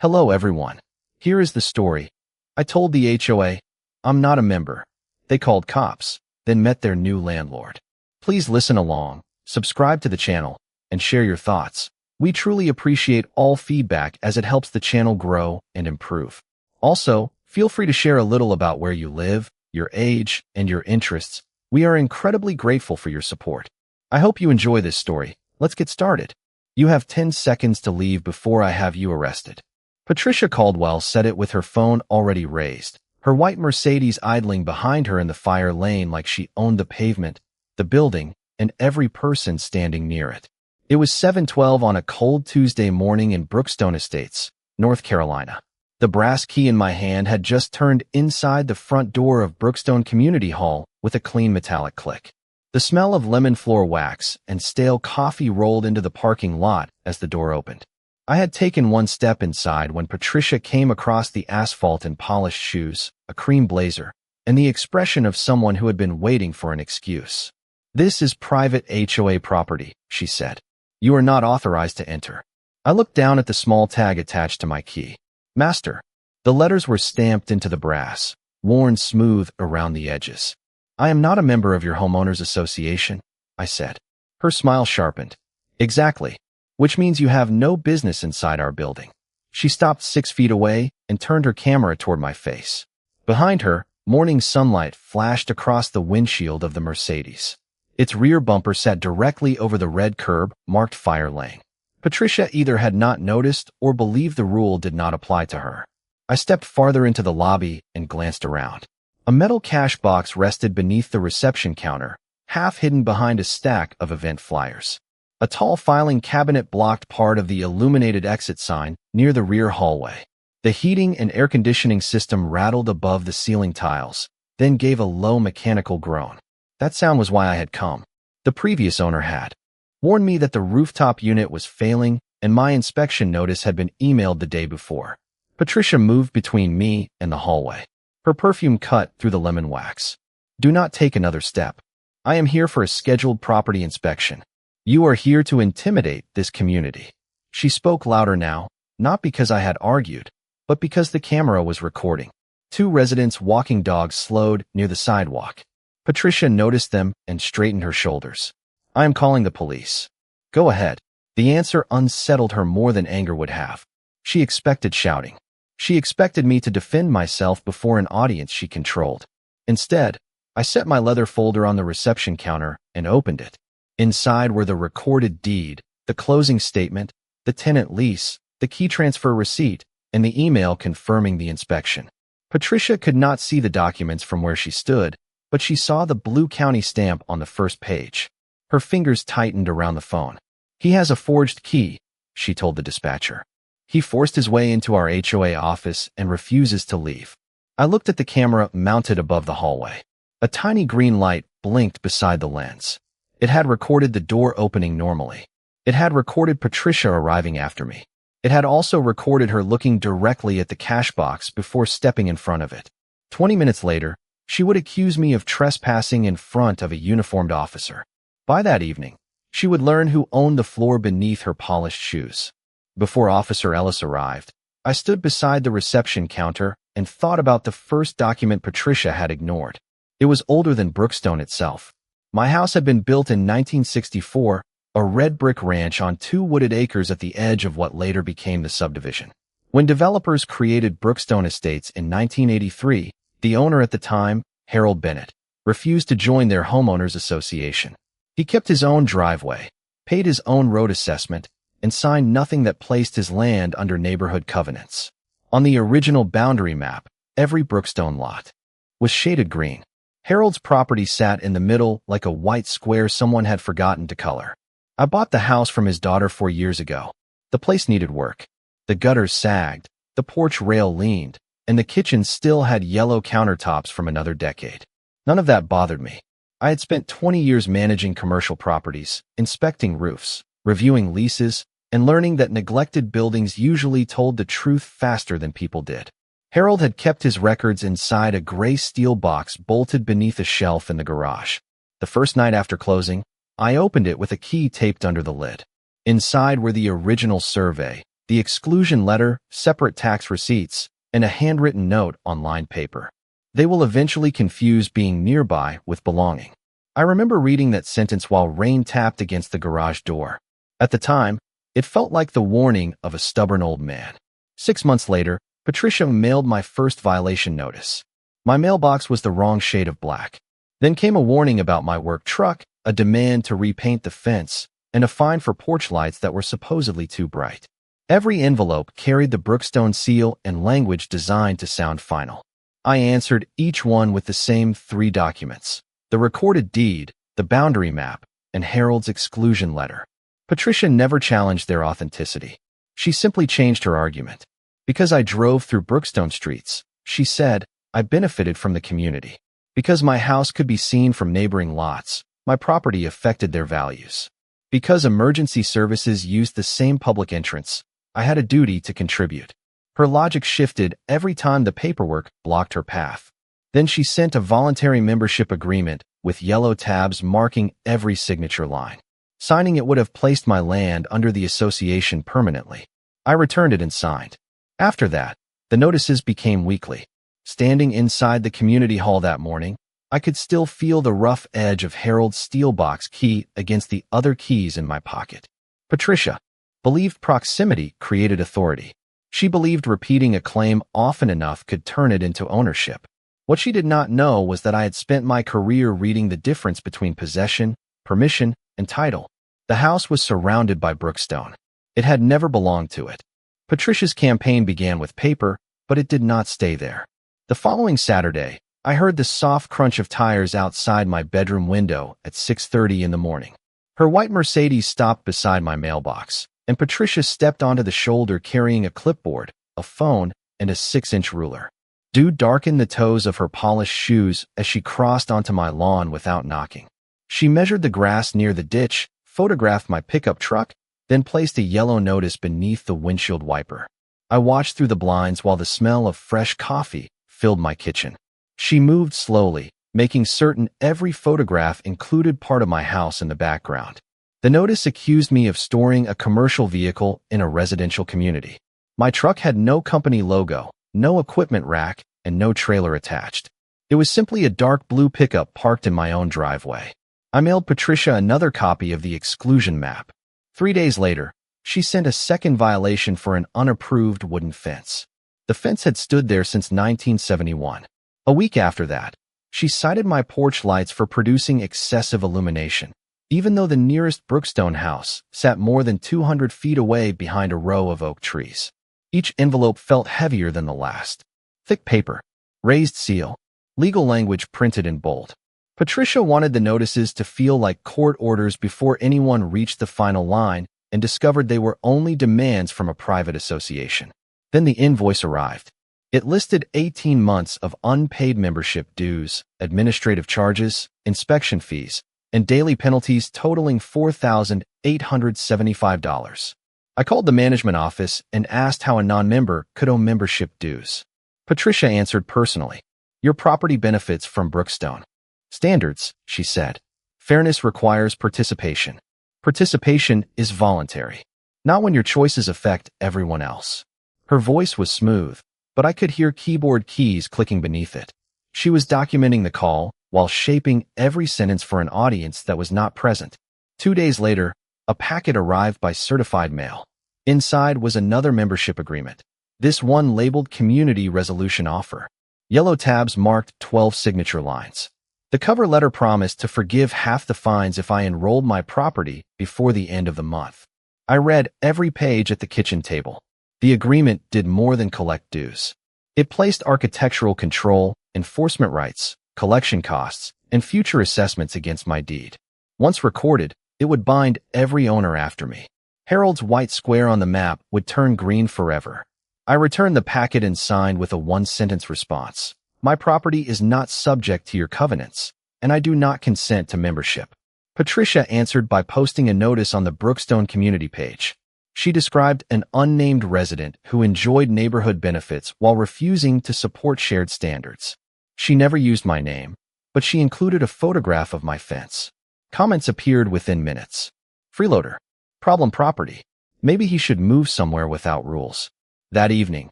Hello everyone. Here is the story. I told the HOA, I'm not a member. They called cops, then met their new landlord. Please listen along, subscribe to the channel, and share your thoughts. We truly appreciate all feedback as it helps the channel grow and improve. Also, feel free to share a little about where you live, your age, and your interests. We are incredibly grateful for your support. I hope you enjoy this story. Let's get started. You have 10 seconds to leave before I have you arrested. Patricia Caldwell said it with her phone already raised, her white Mercedes idling behind her in the fire lane like she owned the pavement, the building, and every person standing near it. It was 7:12 on a cold Tuesday morning in Brookstone Estates, North Carolina. The brass key in my hand had just turned inside the front door of Brookstone Community Hall with a clean metallic click. The smell of lemon floor wax and stale coffee rolled into the parking lot as the door opened. I had taken one step inside when Patricia came across the asphalt in polished shoes, a cream blazer, and the expression of someone who had been waiting for an excuse. "This is private HOA property," she said. "You are not authorized to enter." I looked down at the small tag attached to my key. "Master." The letters were stamped into the brass, worn smooth around the edges. "I am not a member of your homeowners association," I said. Her smile sharpened. "Exactly. Which means you have no business inside our building." She stopped 6 feet away and turned her camera toward my face. Behind her, morning sunlight flashed across the windshield of the Mercedes. Its rear bumper sat directly over the red curb marked fire lane. Patricia either had not noticed or believed the rule did not apply to her. I stepped farther into the lobby and glanced around. A metal cash box rested beneath the reception counter, half hidden behind a stack of event flyers. A tall filing cabinet blocked part of the illuminated exit sign near the rear hallway. The heating and air conditioning system rattled above the ceiling tiles, then gave a low mechanical groan. That sound was why I had come. The previous owner had warned me that the rooftop unit was failing, and my inspection notice had been emailed the day before. Patricia moved between me and the hallway. Her perfume cut through the lemon wax. "Do not take another step. I am here for a scheduled property inspection. You are here to intimidate this community." She spoke louder now, not because I had argued, but because the camera was recording. 2 residents walking dogs slowed near the sidewalk. Patricia noticed them and straightened her shoulders. "I am calling the police." "Go ahead." The answer unsettled her more than anger would have. She expected shouting. She expected me to defend myself before an audience she controlled. Instead, I set my leather folder on the reception counter and opened it. Inside were the recorded deed, the closing statement, the tenant lease, the key transfer receipt, and the email confirming the inspection. Patricia could not see the documents from where she stood, but she saw the blue county stamp on the first page. Her fingers tightened around the phone. "He has a forged key," she told the dispatcher. "He forced his way into our HOA office and refuses to leave." I looked at the camera mounted above the hallway. A tiny green light blinked beside the lens. It had recorded the door opening normally. It had recorded Patricia arriving after me. It had also recorded her looking directly at the cash box before stepping in front of it. 20 minutes later, she would accuse me of trespassing in front of a uniformed officer. By that evening, she would learn who owned the floor beneath her polished shoes. Before Officer Ellis arrived, I stood beside the reception counter and thought about the first document Patricia had ignored. It was older than Brookstone itself. My house had been built in 1964, a red brick ranch on 2 wooded acres at the edge of what later became the subdivision. When developers created Brookstone Estates in 1983, the owner at the time, Harold Bennett, refused to join their homeowners association. He kept his own driveway, paid his own road assessment, and signed nothing that placed his land under neighborhood covenants. On the original boundary map, every Brookstone lot was shaded green. Harold's property sat in the middle like a white square someone had forgotten to color. I bought the house from his daughter 4 years ago. The place needed work. The gutters sagged, the porch rail leaned, and the kitchen still had yellow countertops from another decade. None of that bothered me. I had spent 20 years managing commercial properties, inspecting roofs, reviewing leases, and learning that neglected buildings usually told the truth faster than people did. Harold had kept his records inside a gray steel box bolted beneath a shelf in the garage. The first night after closing, I opened it with a key taped under the lid. Inside were the original survey, the exclusion letter, separate tax receipts, and a handwritten note on lined paper. They will eventually confuse being nearby with belonging. I remember reading that sentence while rain tapped against the garage door. At the time, it felt like the warning of a stubborn old man. 6 months later, Patricia mailed my first violation notice. My mailbox was the wrong shade of black. Then came a warning about my work truck, a demand to repaint the fence, and a fine for porch lights that were supposedly too bright. Every envelope carried the Brookstone seal and language designed to sound final. I answered each one with the same 3 documents: the recorded deed, the boundary map, and Harold's exclusion letter. Patricia never challenged their authenticity. She simply changed her argument. Because I drove through Brookstone streets, she said, I benefited from the community. Because my house could be seen from neighboring lots, my property affected their values. Because emergency services used the same public entrance, I had a duty to contribute. Her logic shifted every time the paperwork blocked her path. Then she sent a voluntary membership agreement with yellow tabs marking every signature line. Signing it would have placed my land under the association permanently. I returned it and signed. After that, the notices became weekly. Standing inside the community hall that morning, I could still feel the rough edge of Harold's steel box key against the other keys in my pocket. Patricia believed proximity created authority. She believed repeating a claim often enough could turn it into ownership. What she did not know was that I had spent my career reading the difference between possession, permission, and title. The house was surrounded by Brookstone. It had never belonged to it. Patricia's campaign began with paper, but it did not stay there. The following Saturday, I heard the soft crunch of tires outside my bedroom window at 6:30 in the morning. Her white Mercedes stopped beside my mailbox, and Patricia stepped onto the shoulder carrying a clipboard, a phone, and a 6-inch ruler. Dew darkened the toes of her polished shoes as she crossed onto my lawn without knocking. She measured the grass near the ditch, photographed my pickup truck, then placed a yellow notice beneath the windshield wiper. I watched through the blinds while the smell of fresh coffee filled my kitchen. She moved slowly, making certain every photograph included part of my house in the background. The notice accused me of storing a commercial vehicle in a residential community. My truck had no company logo, no equipment rack, and no trailer attached. It was simply a dark blue pickup parked in my own driveway. I mailed Patricia another copy of the exclusion map. 3 days later, she sent a second violation for an unapproved wooden fence. The fence had stood there since 1971. A week after that, she cited my porch lights for producing excessive illumination, even though the nearest Brookstone house sat more than 200 feet away behind a row of oak trees. Each envelope felt heavier than the last. Thick paper, raised seal, legal language printed in bold. Patricia wanted the notices to feel like court orders before anyone reached the final line and discovered they were only demands from a private association. Then the invoice arrived. It listed 18 months of unpaid membership dues, administrative charges, inspection fees, and daily penalties totaling $4,875. I called the management office and asked how a non-member could owe membership dues. Patricia answered personally. Your property benefits from Brookstone standards, she said. Fairness requires participation. Participation is voluntary, not when your choices affect everyone else. Her voice was smooth, but I could hear keyboard keys clicking beneath it. She was documenting the call while shaping every sentence for an audience that was not present. 2 days later, a packet arrived by certified mail. Inside was another membership agreement, this one labeled Community Resolution Offer. Yellow tabs marked 12 signature lines. The cover letter promised to forgive half the fines if I enrolled my property before the end of the month. I read every page at the kitchen table. The agreement did more than collect dues. It placed architectural control, enforcement rights, collection costs, and future assessments against my deed. Once recorded, it would bind every owner after me. Harold's white square on the map would turn green forever. I returned the packet and signed with a 1-sentence response. My property is not subject to your covenants, and I do not consent to membership. Patricia answered by posting a notice on the Brookstone community page. She described an unnamed resident who enjoyed neighborhood benefits while refusing to support shared standards. She never used my name, but she included a photograph of my fence. Comments appeared within minutes. Freeloader. Problem property. Maybe he should move somewhere without rules. That evening,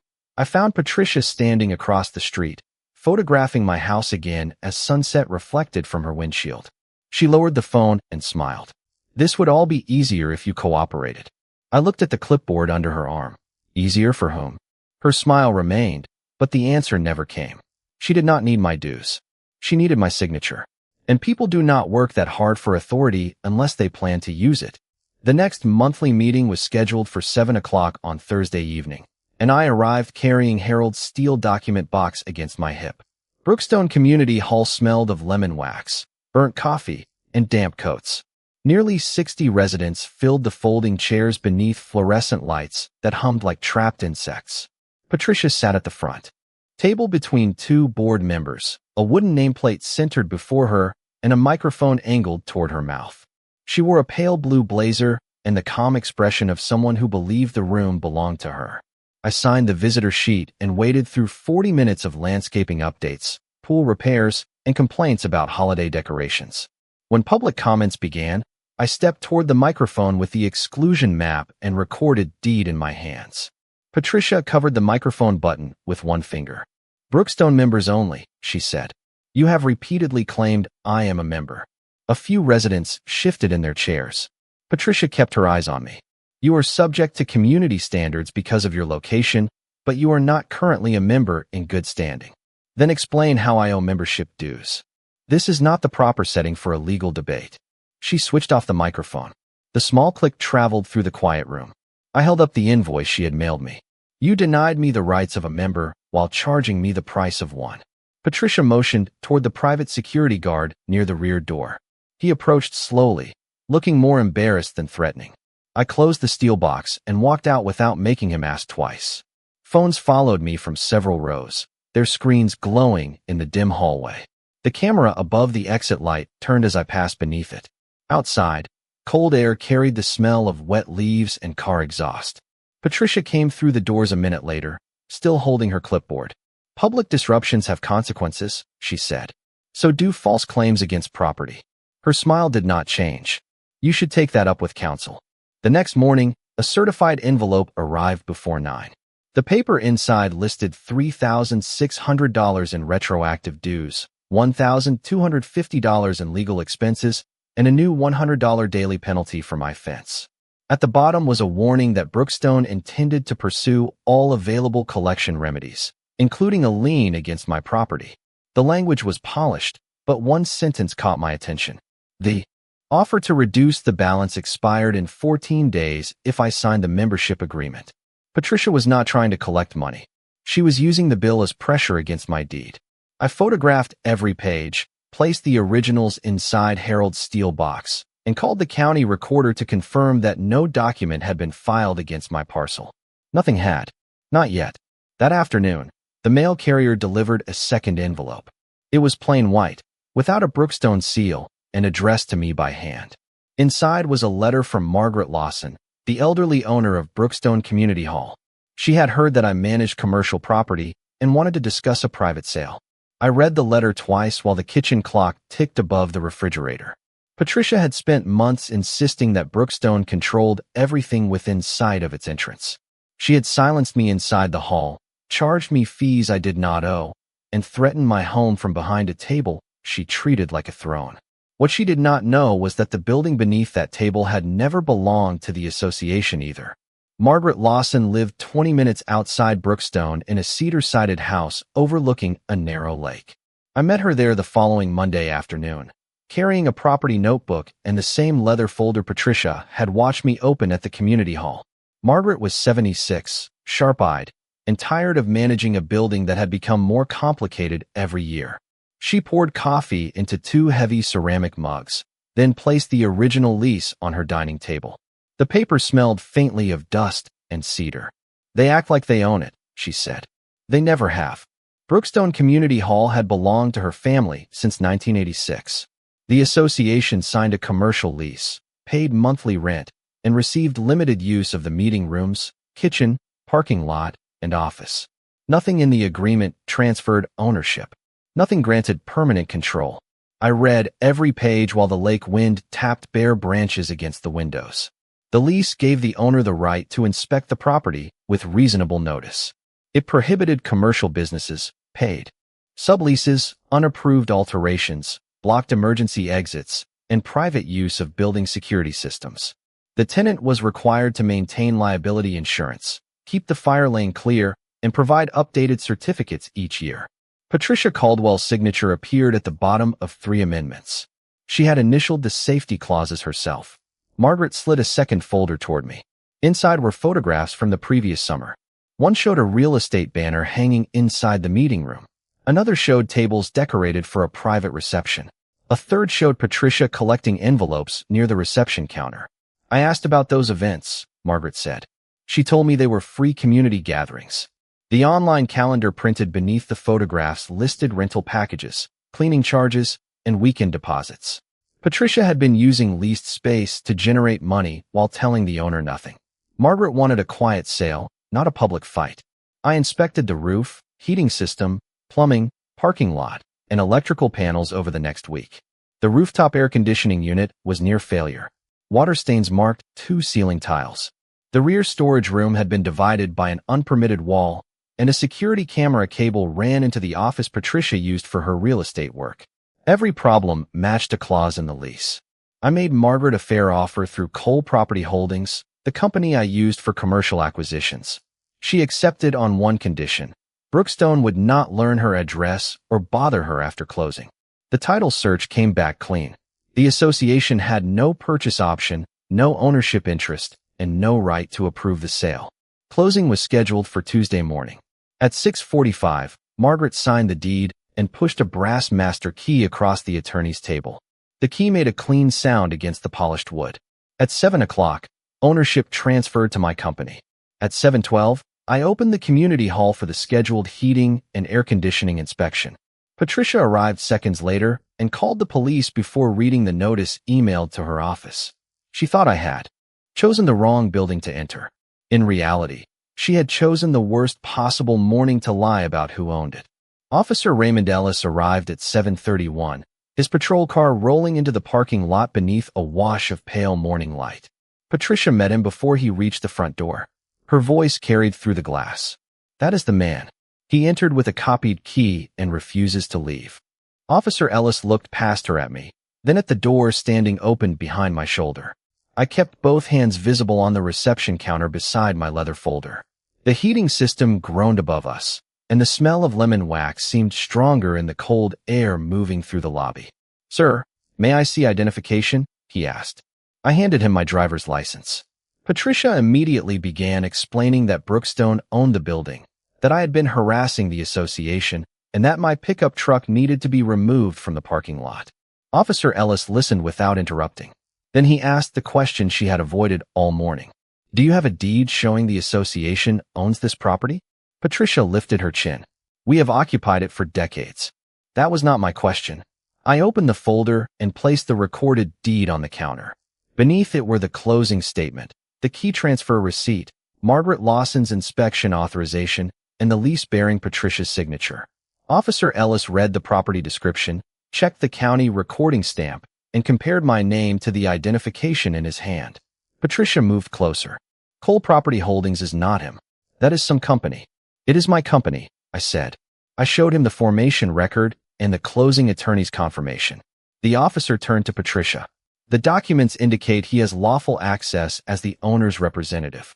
I found Patricia standing across the street, photographing my house again as sunset reflected from her windshield. She lowered the phone and smiled. This would all be easier if you cooperated. I looked at the clipboard under her arm. Easier for whom? Her smile remained, but the answer never came. She did not need my dues. She needed my signature. And people do not work that hard for authority unless they plan to use it. The next monthly meeting was scheduled for 7 o'clock on Thursday evening, and I arrived carrying Harold's steel document box against my hip. Brookstone Community Hall smelled of lemon wax, burnt coffee, and damp coats. Nearly 60 residents filled the folding chairs beneath fluorescent lights that hummed like trapped insects. Patricia sat at the front table between two board members, a wooden nameplate centered before her and a microphone angled toward her mouth. She wore a pale blue blazer and the calm expression of someone who believed the room belonged to her. I signed the visitor sheet and waited through 40 minutes of landscaping updates, pool repairs, and complaints about holiday decorations. When public comments began, I stepped toward the microphone with the exclusion map and recorded deed in my hands. Patricia covered the microphone button with one finger. "Brookstone members only," she said. "You have repeatedly claimed I am a member." A few residents shifted in their chairs. Patricia kept her eyes on me. "You are subject to community standards because of your location, but you are not currently a member in good standing. Then explain how I owe membership dues." This is not the proper setting for a legal debate. She switched off the microphone. The small click traveled through the quiet room. I held up the invoice she had mailed me. "You denied me the rights of a member while charging me the price of one." Patricia motioned toward the private security guard near the rear door. He approached slowly, looking more embarrassed than threatening. I closed the steel box and walked out without making him ask twice. Phones followed me from several rows, their screens glowing in the dim hallway. The camera above the exit light turned as I passed beneath it. Outside, cold air carried the smell of wet leaves and car exhaust. Patricia came through the doors a minute later, still holding her clipboard. "Public disruptions have consequences," she said. "So do false claims against property." Her smile did not change. "You should take that up with counsel." The next morning, a certified envelope arrived before 9. The paper inside listed $3,600 in retroactive dues, $1,250 in legal expenses, and a new $100 daily penalty for my fence. At the bottom was a warning that Brookstone intended to pursue all available collection remedies, including a lien against my property. The language was polished, but one sentence caught my attention. The offer to reduce the balance expired in 14 days if I signed the membership agreement. Patricia was not trying to collect money. She was using the bill as pressure against my deed. I photographed every page, placed the originals inside Harold's steel box, and called the county recorder to confirm that no document had been filed against my parcel. Nothing had. Not yet. That afternoon, the mail carrier delivered a second envelope. It was plain white, without a Brookstone seal, and addressed to me by hand. Inside was a letter from Margaret Lawson, the elderly owner of Brookstone Community Hall. She had heard that I managed commercial property and wanted to discuss a private sale. I read the letter twice while the kitchen clock ticked above the refrigerator. Patricia had spent months insisting that Brookstone controlled everything within sight of its entrance. She had silenced me inside the hall, charged me fees I did not owe, and threatened my home from behind a table she treated like a throne. What she did not know was that the building beneath that table had never belonged to the association either. Margaret Lawson lived 20 minutes outside Brookstone in a cedar-sided house overlooking a narrow lake. I met her there the following Monday afternoon, carrying a property notebook and the same leather folder Patricia had watched me open at the community hall. Margaret was 76, sharp-eyed, and tired of managing a building that had become more complicated every year. She poured coffee into 2 heavy ceramic mugs, then placed the original lease on her dining table. The paper smelled faintly of dust and cedar. "They act like they own it," she said. "They never have." Brookstone Community Hall had belonged to her family since 1986. The association signed a commercial lease, paid monthly rent, and received limited use of the meeting rooms, kitchen, parking lot, and office. Nothing in the agreement transferred ownership. Nothing granted permanent control. I read every page while the lake wind tapped bare branches against the windows. The lease gave the owner the right to inspect the property with reasonable notice. It prohibited commercial businesses, paid subleases, unapproved alterations, blocked emergency exits, and private use of building security systems. The tenant was required to maintain liability insurance, keep the fire lane clear, and provide updated certificates each year. Patricia Caldwell's signature appeared at the bottom of 3 amendments. She had initialed the safety clauses herself. Margaret slid a second folder toward me. Inside were photographs from the previous summer. One showed a real estate banner hanging inside the meeting room. Another showed tables decorated for a private reception. A third showed Patricia collecting envelopes near the reception counter. I asked about those events, Margaret said. She told me they were free community gatherings. The online calendar printed beneath the photographs listed rental packages, cleaning charges, and weekend deposits. Patricia had been using leased space to generate money while telling the owner nothing. Margaret wanted a quiet sale, not a public fight. I inspected the roof, heating system, plumbing, parking lot, and electrical panels over the next week. The rooftop air conditioning unit was near failure. Water stains marked 2 ceiling tiles. The rear storage room had been divided by an unpermitted wall, and a security camera cable ran into the office Patricia used for her real estate work. Every problem matched a clause in the lease. I made Margaret a fair offer through Cole Property Holdings, the company I used for commercial acquisitions. She accepted on one condition. Brookstone would not learn her address or bother her after closing. The title search came back clean. The association had no purchase option, no ownership interest, and no right to approve the sale. Closing was scheduled for Tuesday morning. At 6:45, Margaret signed the deed and pushed a brass master key across the attorney's table. The key made a clean sound against the polished wood. At 7 o'clock, ownership transferred to my company. At 7:12, I opened the community hall for the scheduled heating and air conditioning inspection. Patricia arrived seconds later and called the police before reading the notice emailed to her office. She thought I had chosen the wrong building to enter. In reality, she had chosen the worst possible morning to lie about who owned it. Officer Raymond Ellis arrived at 7:31, his patrol car rolling into the parking lot beneath a wash of pale morning light. Patricia met him before he reached the front door. Her voice carried through the glass. "That is the man. He entered with a copied key and refuses to leave." Officer Ellis looked past her at me, then at the door standing open behind my shoulder. I kept both hands visible on the reception counter beside my leather folder. The heating system groaned above us, and the smell of lemon wax seemed stronger in the cold air moving through the lobby. "Sir, may I see identification?" he asked. I handed him my driver's license. Patricia immediately began explaining that Brookstone owned the building, that I had been harassing the association, and that my pickup truck needed to be removed from the parking lot. Officer Ellis listened without interrupting. Then he asked the question she had avoided all morning. "Do you have a deed showing the association owns this property?" Patricia lifted her chin. "We have occupied it for decades." That was not my question. I opened the folder and placed the recorded deed on the counter. Beneath it were the closing statement, the key transfer receipt, Margaret Lawson's inspection authorization, and the lease bearing Patricia's signature. Officer Ellis read the property description, checked the county recording stamp, and compared my name to the identification in his hand. Patricia moved closer. "Cole Property Holdings is not him. That is some company." "It is my company," I said. I showed him the formation record and the closing attorney's confirmation. The officer turned to Patricia. "The documents indicate he has lawful access as the owner's representative."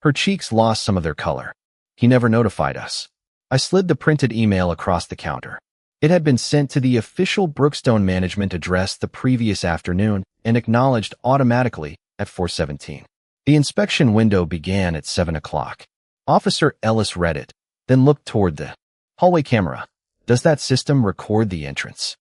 Her cheeks lost some of their color. "He never notified us." I slid the printed email across the counter. It had been sent to the official Brookstone management address the previous afternoon and acknowledged automatically at 4:17. The inspection window began at 7 o'clock. Officer Ellis read it, then looked toward the hallway camera. "Does that system record the entrance?"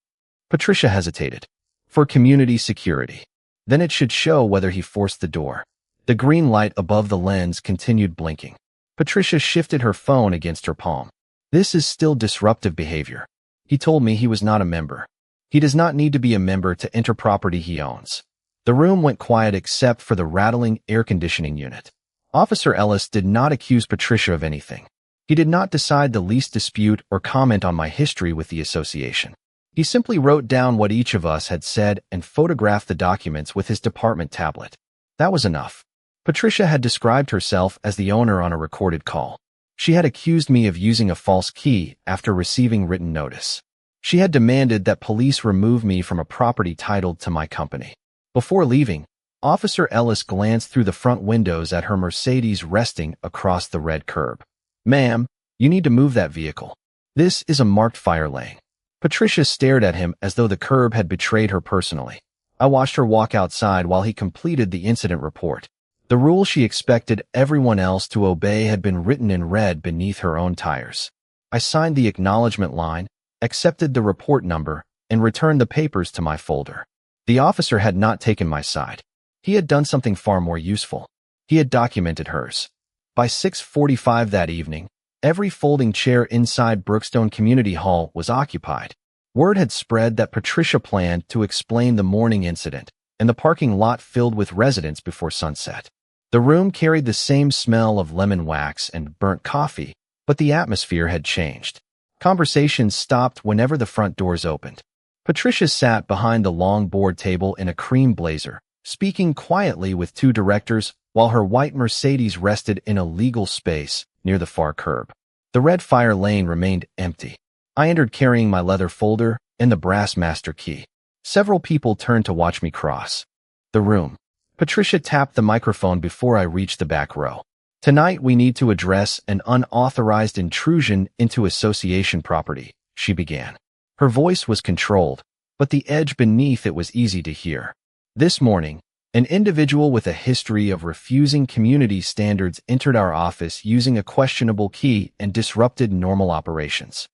Patricia hesitated. "For community security. Then it should show whether he forced the door." The green light above the lens continued blinking. Patricia shifted her phone against her palm. "This is still disruptive behavior. He told me he was not a member. He does not need to be a member to enter property he owns." The room went quiet except for the rattling air conditioning unit. Officer Ellis did not accuse Patricia of anything. He did not decide the lease dispute or comment on my history with the association. He simply wrote down what each of us had said and photographed the documents with his department tablet. That was enough. Patricia had described herself as the owner on a recorded call. She had accused me of using a false key after receiving written notice. She had demanded that police remove me from a property titled to my company. Before leaving, Officer Ellis glanced through the front windows at her Mercedes resting across the red curb. "Ma'am, you need to move that vehicle. This is a marked fire lane." Patricia stared at him as though the curb had betrayed her personally. I watched her walk outside while he completed the incident report. The rule she expected everyone else to obey had been written in red beneath her own tires. I signed the acknowledgement line, accepted the report number, and returned the papers to my folder. The officer had not taken my side. He had done something far more useful. He had documented hers. By 6:45 that evening, every folding chair inside Brookstone Community Hall was occupied. Word had spread that Patricia planned to explain the morning incident, and the parking lot filled with residents before sunset. The room carried the same smell of lemon wax and burnt coffee, but the atmosphere had changed. Conversations stopped whenever the front doors opened. Patricia sat behind the long board table in a cream blazer, speaking quietly with two directors while her white Mercedes rested in a legal space near the far curb. The red fire lane remained empty. I entered carrying my leather folder and the brass master key. Several people turned to watch me cross the room. Patricia tapped the microphone before I reached the back row. "Tonight we need to address an unauthorized intrusion into association property," she began. Her voice was controlled, but the edge beneath it was easy to hear. "This morning, an individual with a history of refusing community standards entered our office using a questionable key and disrupted normal operations."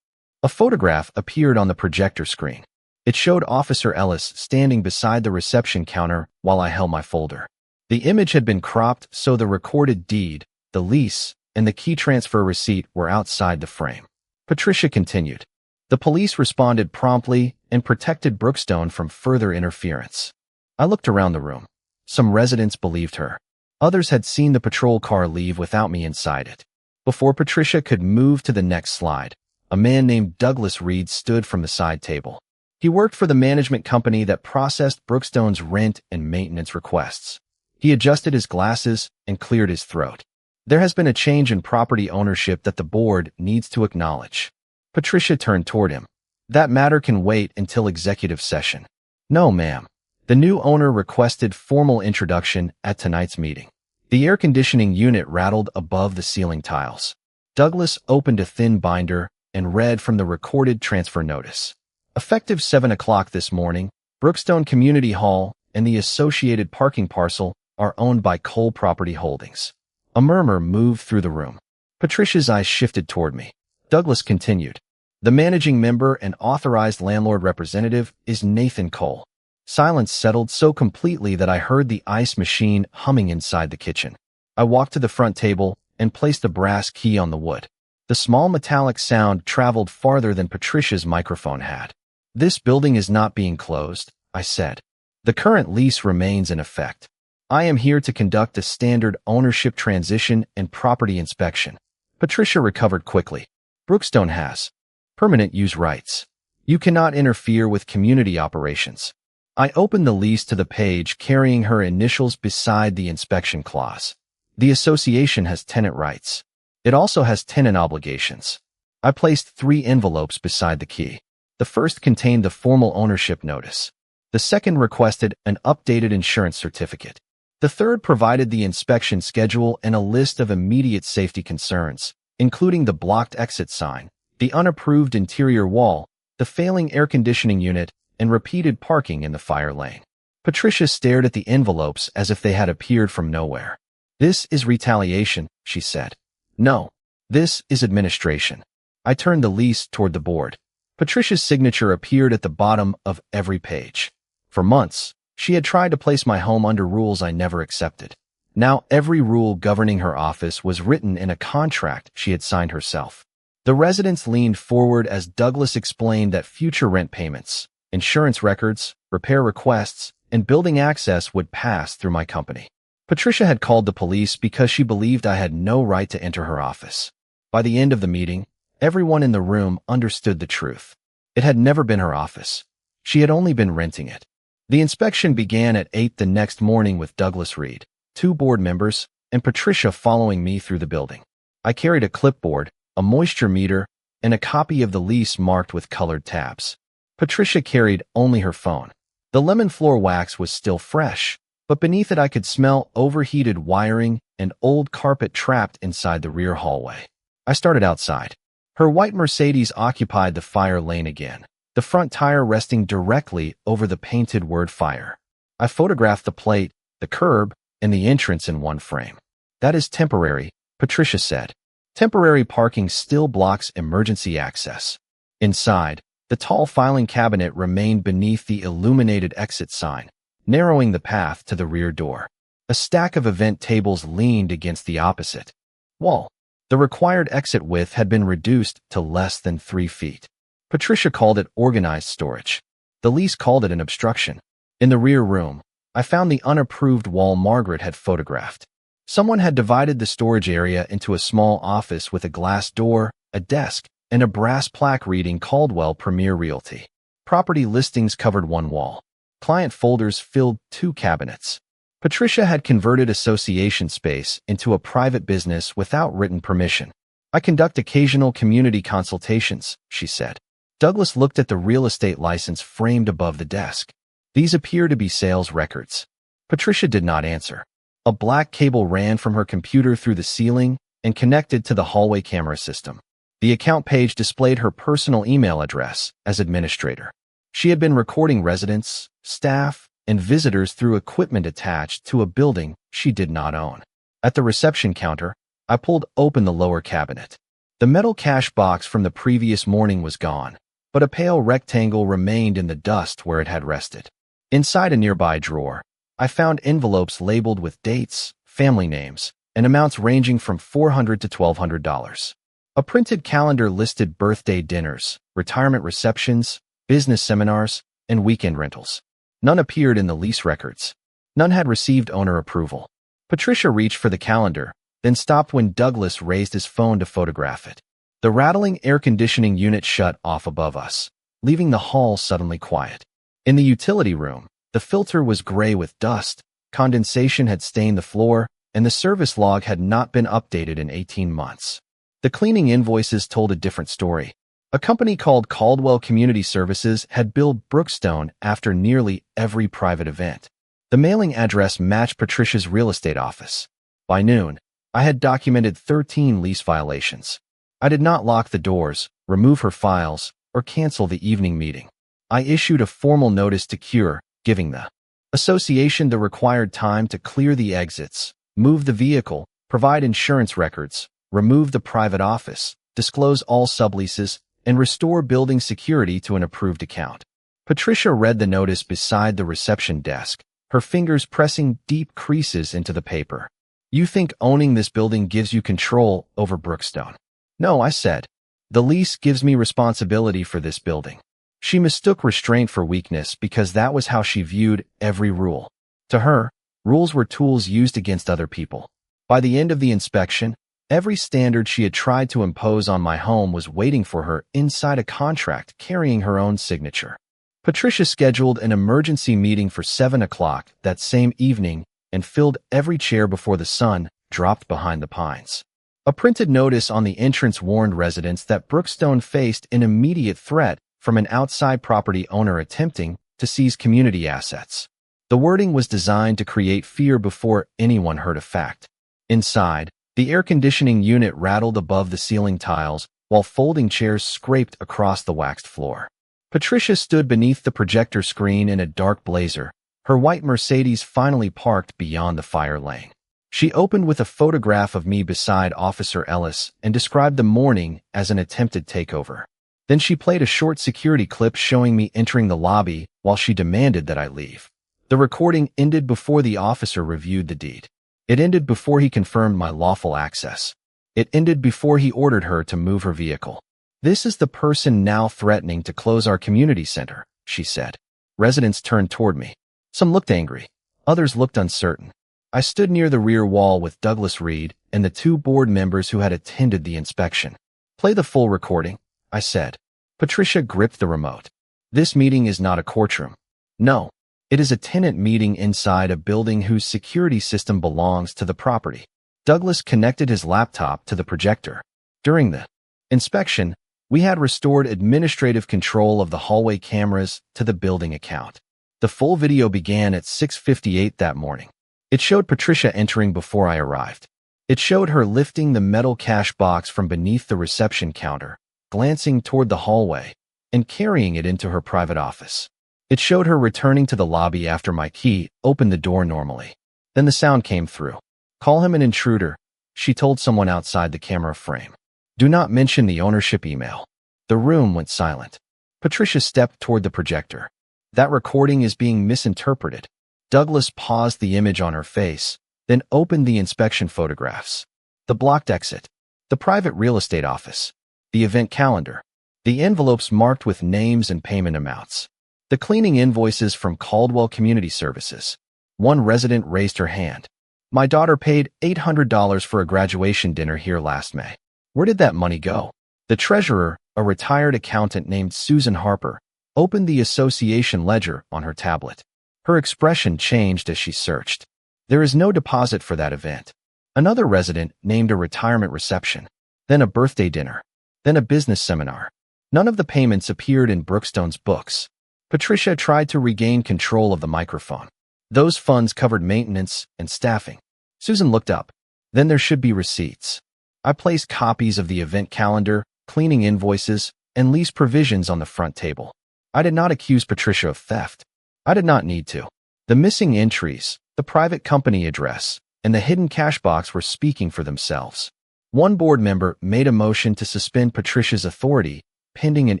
A photograph appeared on the projector screen. It showed Officer Ellis standing beside the reception counter while I held my folder. The image had been cropped so the recorded deed, the lease, and the key transfer receipt were outside the frame. Patricia continued. "The police responded promptly and protected Brookstone from further interference." I looked around the room. Some residents believed her. Others had seen the patrol car leave without me inside it. Before Patricia could move to the next slide, a man named Douglas Reed stood from the side table. He worked for the management company that processed Brookstone's rent and maintenance requests. He adjusted his glasses and cleared his throat. "There has been a change in property ownership that the board needs to acknowledge." Patricia turned toward him. "That matter can wait until executive session." "No, ma'am. The new owner requested formal introduction at tonight's meeting." The air conditioning unit rattled above the ceiling tiles. Douglas opened a thin binder and read from the recorded transfer notice. "Effective 7 o'clock this morning, Brookstone Community Hall and the associated parking parcel are owned by Cole Property Holdings." A murmur moved through the room. Patricia's eyes shifted toward me. Douglas continued. "The managing member and authorized landlord representative is Nathan Cole." Silence settled so completely that I heard the ice machine humming inside the kitchen. I walked to the front table and placed a brass key on the wood. The small metallic sound traveled farther than Patricia's microphone had. "This building is not being closed," I said. "The current lease remains in effect. I am here to conduct a standard ownership transition and property inspection." Patricia recovered quickly. "Brookstone has permanent use rights. You cannot interfere with community operations." I opened the lease to the page carrying her initials beside the inspection clause. "The association has tenant rights. It also has tenant obligations." I placed 3 envelopes beside the key. The first contained the formal ownership notice. The second requested an updated insurance certificate. The third provided the inspection schedule and a list of immediate safety concerns, including the blocked exit sign, the unapproved interior wall, the failing air conditioning unit, and repeated parking in the fire lane. Patricia stared at the envelopes as if they had appeared from nowhere. "This is retaliation," she said. "No, this is administration." I turned the lease toward the board. Patricia's signature appeared at the bottom of every page. For months, she had tried to place my home under rules I never accepted. Now every rule governing her office was written in a contract she had signed herself. The residents leaned forward as Douglas explained that future rent payments, insurance records, repair requests, and building access would pass through my company. Patricia had called the police because she believed I had no right to enter her office. By the end of the meeting, everyone in the room understood the truth. It had never been her office. She had only been renting it. The inspection began at 8 the next morning with Douglas Reed. two board members, and Patricia following me through the building. I carried a clipboard, a moisture meter, and a copy of the lease marked with colored tabs. Patricia carried only her phone. The lemon floor wax was still fresh, but beneath it I could smell overheated wiring and old carpet trapped inside the rear hallway. I started outside. Her white Mercedes occupied the fire lane again, the front tire resting directly over the painted word fire. I photographed the plate, the curb, and the entrance in one frame. That is temporary, Patricia said. Temporary parking still blocks emergency access. Inside, the tall filing cabinet remained beneath the illuminated exit sign, narrowing the path to the rear door. A stack of event tables leaned against the opposite wall. The required exit width had been reduced to less than 3 feet. Patricia called it organized storage. The lease called it an obstruction. In the rear room, I found the unapproved wall Margaret had photographed. Someone had divided the storage area into a small office with a glass door, a desk, and a brass plaque reading Caldwell Premier Realty. Property listings covered one wall. Client folders filled 2 cabinets. Patricia had converted association space into a private business without written permission. I conduct occasional community consultations, she said. Douglas looked at the real estate license framed above the desk. These appear to be sales records. Patricia did not answer. A black cable ran from her computer through the ceiling and connected to the hallway camera system. The account page displayed her personal email address as administrator. She had been recording residents, staff, and visitors through equipment attached to a building she did not own. At the reception counter, I pulled open the lower cabinet. The metal cash box from the previous morning was gone, but a pale rectangle remained in the dust where it had rested. Inside a nearby drawer, I found envelopes labeled with dates, family names, and amounts ranging from $400 to $1,200. A printed calendar listed birthday dinners, retirement receptions, business seminars, and weekend rentals. None appeared in the lease records. None had received owner approval. Patricia reached for the calendar, then stopped when Douglas raised his phone to photograph it. The rattling air conditioning unit shut off above us, leaving the hall suddenly quiet. In the utility room, the filter was gray with dust, condensation had stained the floor, and the service log had not been updated in 18 months. The cleaning invoices told a different story. A company called Caldwell Community Services had billed Brookstone after nearly every private event. The mailing address matched Patricia's real estate office. By noon, I had documented 13 lease violations. I did not lock the doors, remove her files, or cancel the evening meeting. I issued a formal notice to cure, giving the association the required time to clear the exits, move the vehicle, provide insurance records, remove the private office, disclose all subleases, and restore building security to an approved account. Patricia read the notice beside the reception desk, her fingers pressing deep creases into the paper. You think owning this building gives you control over Brookstone? No, I said. The lease gives me responsibility for this building. She mistook restraint for weakness because that was how she viewed every rule. To her, rules were tools used against other people. By the end of the inspection, every standard she had tried to impose on my home was waiting for her inside a contract carrying her own signature. Patricia scheduled an emergency meeting for 7 o'clock that same evening and filled every chair before the sun dropped behind the pines. A printed notice on the entrance warned residents that Brookstone faced an immediate threat from an outside property owner attempting to seize community assets. The wording was designed to create fear before anyone heard a fact. Inside, the air conditioning unit rattled above the ceiling tiles while folding chairs scraped across the waxed floor. Patricia stood beneath the projector screen in a dark blazer, her white Mercedes finally parked beyond the fire lane. She opened with a photograph of me beside Officer Ellis and described the morning as an attempted takeover. Then she played a short security clip showing me entering the lobby while she demanded that I leave. The recording ended before the officer reviewed the deed. It ended before he confirmed my lawful access. It ended before he ordered her to move her vehicle. This is the person now threatening to close our community center, she said. Residents turned toward me. Some looked angry. Others looked uncertain. I stood near the rear wall with Douglas Reed and the 2 board members who had attended the inspection. Play the full recording, I said. Patricia gripped the remote. This meeting is not a courtroom. No, It is a tenant meeting inside a building whose security system belongs to the property. Douglas connected his laptop to the projector. During the inspection, we had restored administrative control of the hallway cameras to the building account. The full video began at 6:58 that morning. It showed Patricia entering before I arrived. It showed her lifting the metal cash box from beneath the reception counter, glancing toward the hallway, and carrying it into her private office. It showed her returning to the lobby after my key opened the door normally. Then the sound came through. "Call him an intruder," she told someone outside the camera frame. "Do not mention the ownership email." The room went silent. Patricia stepped toward the projector. "That recording is being misinterpreted." Douglas paused the image on her face, then opened the inspection photographs. The blocked exit, the private real estate office, the event calendar, the envelopes marked with names and payment amounts, the cleaning invoices from Caldwell Community Services. One resident raised her hand. "My daughter paid $800 for a graduation dinner here last May. Where did that money go?" The treasurer, a retired accountant named Susan Harper, opened the association ledger on her tablet. Her expression changed as she searched. "There is no deposit for that event." Another resident named a retirement reception, then a birthday dinner, then a business seminar. None of the payments appeared in Brookstone's books. Patricia tried to regain control of the microphone. "Those funds covered maintenance and staffing." Susan looked up. "Then there should be receipts." I placed copies of the event calendar, cleaning invoices, and lease provisions on the front table. I did not accuse Patricia of theft. I did not need to. The missing entries, the private company address, and the hidden cash box were speaking for themselves. One board member made a motion to suspend Patricia's authority pending an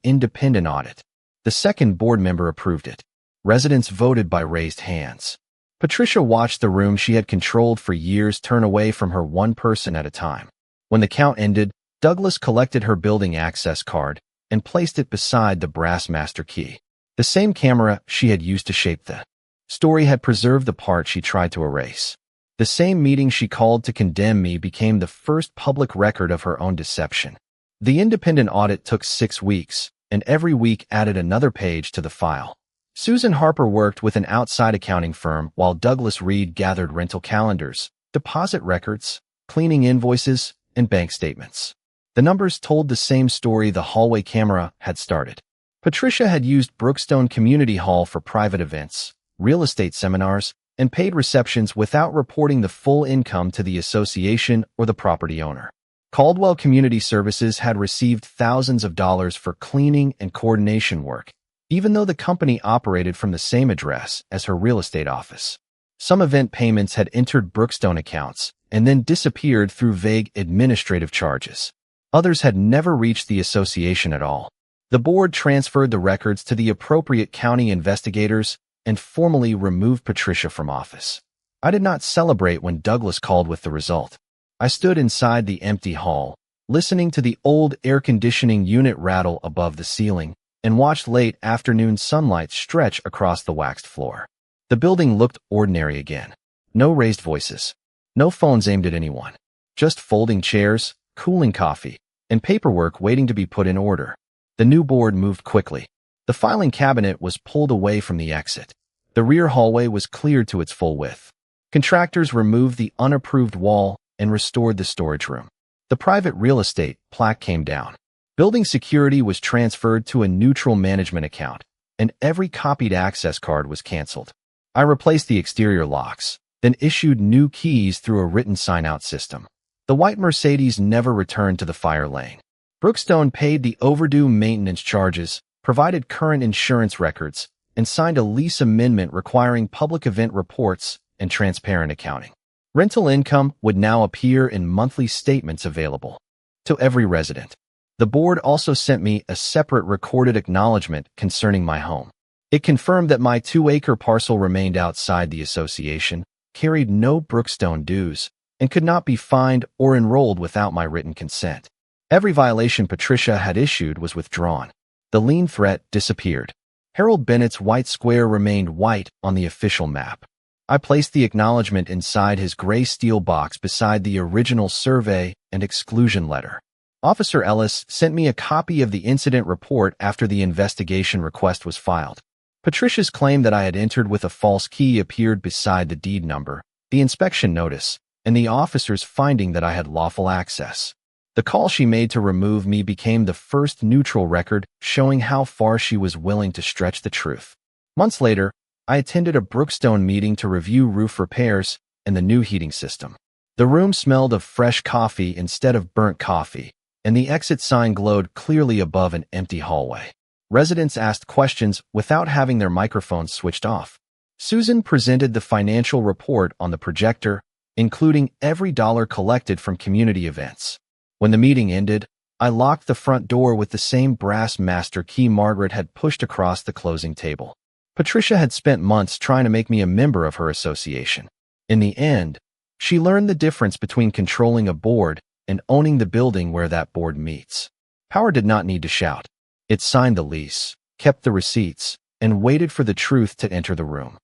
independent audit. The second board member approved it. Residents voted by raised hands. Patricia watched the room she had controlled for years turn away from her one person at a time. When the count ended, Douglas collected her building access card and placed it beside the brass master key. The same camera she had used to shape the story had preserved the part she tried to erase. The same meeting she called to condemn me became the first public record of her own deception. The independent audit took 6 weeks, and every week added another page to the file. Susan Harper worked with an outside accounting firm while Douglas Reed gathered rental calendars, deposit records, cleaning invoices, and bank statements. The numbers told the same story the hallway camera had started. Patricia had used Brookstone Community Hall for private events, real estate seminars, and paid receptions without reporting the full income to the association or the property owner. Caldwell Community Services had received thousands of dollars for cleaning and coordination work, even though the company operated from the same address as her real estate office. Some event payments had entered Brookstone accounts and then disappeared through vague administrative charges. Others had never reached the association at all. The board transferred the records to the appropriate county investigators and formally removed Patricia from office. I did not celebrate when Douglas called with the result. I stood inside the empty hall, listening to the old air conditioning unit rattle above the ceiling, and watched late afternoon sunlight stretch across the waxed floor. The building looked ordinary again. No raised voices. No phones aimed at anyone. Just folding chairs, cooling coffee, and paperwork waiting to be put in order. The new board moved quickly. The filing cabinet was pulled away from the exit. The rear hallway was cleared to its full width. Contractors removed the unapproved wall and restored the storage room. The private real estate plaque came down. Building security was transferred to a neutral management account, and every copied access card was canceled. I replaced the exterior locks, then issued new keys through a written sign-out system. The white Mercedes never returned to the fire lane. Brookstone paid the overdue maintenance charges, provided current insurance records, and signed a lease amendment requiring public event reports and transparent accounting. Rental income would now appear in monthly statements available to every resident. The board also sent me a separate recorded acknowledgement concerning my home. It confirmed that my 2-acre parcel remained outside the association, carried no Brookstone dues, and could not be fined or enrolled without my written consent. Every violation Patricia had issued was withdrawn. The lien threat disappeared. Harold Bennett's white square remained white on the official map. I placed the acknowledgement inside his gray steel box beside the original survey and exclusion letter. Officer Ellis sent me a copy of the incident report after the investigation request was filed. Patricia's claim that I had entered with a false key appeared beside the deed number, the inspection notice, and the officer's finding that I had lawful access. The call she made to remove me became the first neutral record showing how far she was willing to stretch the truth. Months later, I attended a Brookstone meeting to review roof repairs and the new heating system. The room smelled of fresh coffee instead of burnt coffee, and the exit sign glowed clearly above an empty hallway. Residents asked questions without having their microphones switched off. Susan presented the financial report on the projector, including every dollar collected from community events. When the meeting ended, I locked the front door with the same brass master key Margaret had pushed across the closing table. Patricia had spent months trying to make me a member of her association. In the end, she learned the difference between controlling a board and owning the building where that board meets. Power did not need to shout. It signed the lease, kept the receipts, and waited for the truth to enter the room.